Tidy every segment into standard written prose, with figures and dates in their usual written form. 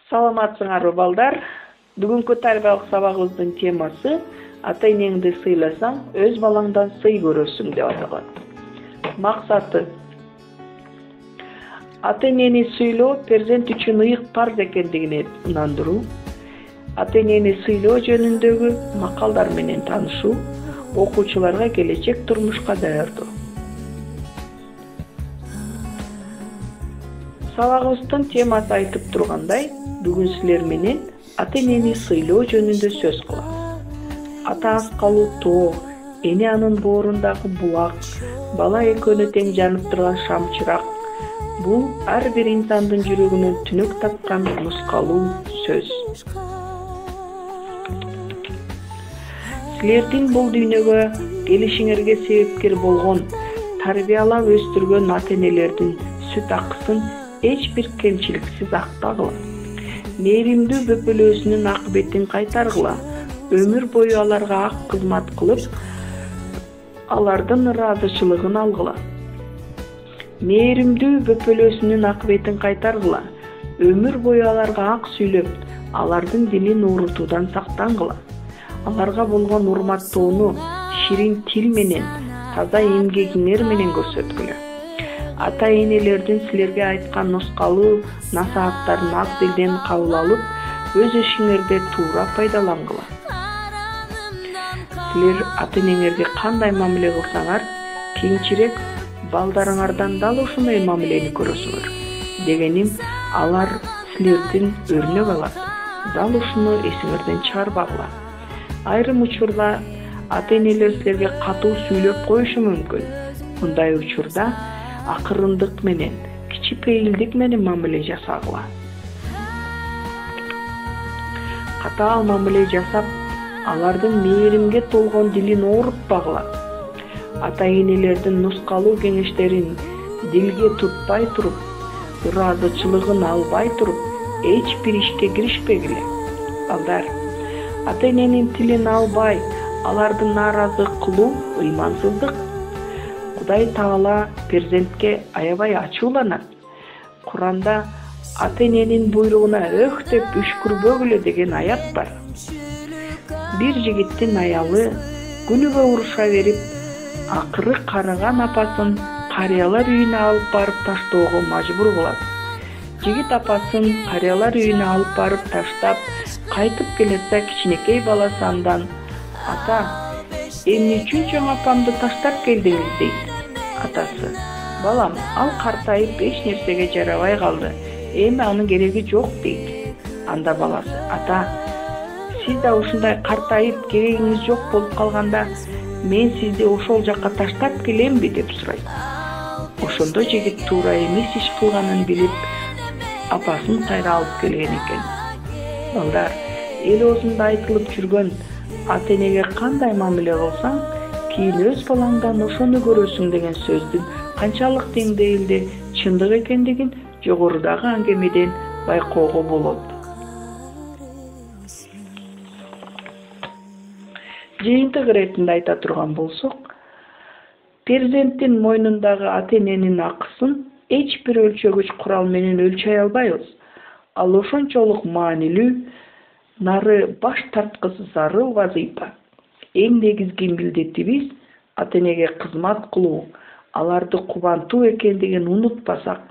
Саламатсыңарбы балдар? Бүгүнкү тарбиялык сабагыбыздын темасы ата-энеңди сыйласаң, өз балаңдан сый көрөсүң деп аталат. Максаты: ата-энени сыйлоо перзент үчүн ыйык парз экендигине ынандыруу, ата-энени сыйлоо жөнүндөгү макалдар менен таанышуу, окуучуларга келечек турмушка даярдоо. Сабагыбыздын темасы айтып тургандай, бүгүн силер менен ата-энени сыйлоо жөнүндө сөз кылабыз. Ата аскалуу тоо, эне анын боорундагы булак, бала экөөнү тең жанып турган шамчырак. Бул ар бир инсандын жүрөгүнөн түнөк тапкан нускалуу сөз. Силердин бул дүйнөгө келишиңерге себепкер болгон, тарбиялап өстүргөн ата-энелердин сүт акысын эч бир кемчиликсиз актагыла. Мээримдүү бөпөлөөсүнүн акыбетин кайтаргыла. Өмүр бою аларга ак кызмат кылып, алардын ыраазычылыгын алгыла. Мээримдүү бөпөлөөсүнүн акыбетин кайтаргыла. Өмүр бою аларга ак сүйлөп, алардын дилин оорутуудан сактангыла. Аларга болгон урматтоону ширин тил менен, таза эмгегиңер менен көрсөткүлө. Ата-энелердин силерге айткан нускалуу насааттарын ак дилден кабыл алып, өз ишиңерде туура пайдалангыла. Силер ата-энеңерге кандай мамиле кылсаңар, кийинчерээк балдарыңардан дал ошондой мамилени көрөсүңөр. Дегеним, алар силердин өрнөк алат. Дал ушуну эсиңерден чыгарбагыла. Айрым учурда ата-энелер силерге катуу сүйлөп коюшу мүмкүн. Мындай учурда акырындык менен, кичипейилдик менен мамиле жасагыла. Катаал мамиле жасап, алардын мээримге толгон дилин оорутпагыла. Ата-энелердин нускалуу кеңештерин дилге тутпай туруп, ыраазычылыгын албай туруп, эч бир ишке киришпегиле. Балдар, ата-эненин тилин албай, аларды нааразы кылуу ыймансыздык. Кудай Таала перзентке аябай ачууланат. Куранда ата-эненин буйругуна өх деп үшкүрбөгүлө деген аят бар. Бир жигиттин аялы күнүгө уруша берип, акыры карыган апасын карыялар үйүнө алып барып таштоого мажбур болот. Жигит апасын карыялар үйүнө алып барып таштап, кайтып келетсе кичинекей баласы андан: "Ата, эмне үчүн чоң апамды таштап келдиңиз?" дейт. Атасы: "Балам, ал картайып эч нерсеге жарабай калды. Эми анын кереги жок" дейт. Анда баласы: "Ата, сиз да ушундай картайып керегиңиз жок болуп калганда, мен сизди ошол жакка таштап келемби?" деп сурайт. Ошондо жигит туура эмес иш кылганын билип, апасын кайра алып келген экен. Балдар, эл оозунда айтылып жүргөн ата-энеге кандай мамиле кылсаң, кийин өз балаңдан ошону көрөсүң деген сөздүн канчалык деңгээлде чындык экендигин жогорудагы аңгемеден байкоого болот. Жыйынтык иретинде айта турган болсок, перзенттин мойнундагы ата-эненин акысын эч бир өлчөгүч курал менен өлчөй албайбыз. Ал ошончолук маанилүү, нары баш тарткысыз зарыл вазыйфа. Эң негизги милдетибиз ата-энеге кызмат кылуу, аларды кубантуу экендигин унутпасак,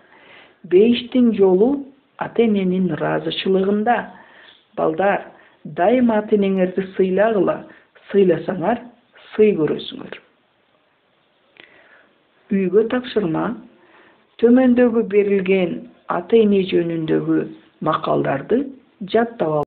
бейиштин жолу ата-эненин ыраазычылыгында. Балдар, дайыма ата-энеңерди сыйлагыла, сыйласаңар, сый көрөсүңөр. Үйгө тапшырма: төмөндөгү берилген ата-эне жөнүндөгү макалдарды жаттап ал.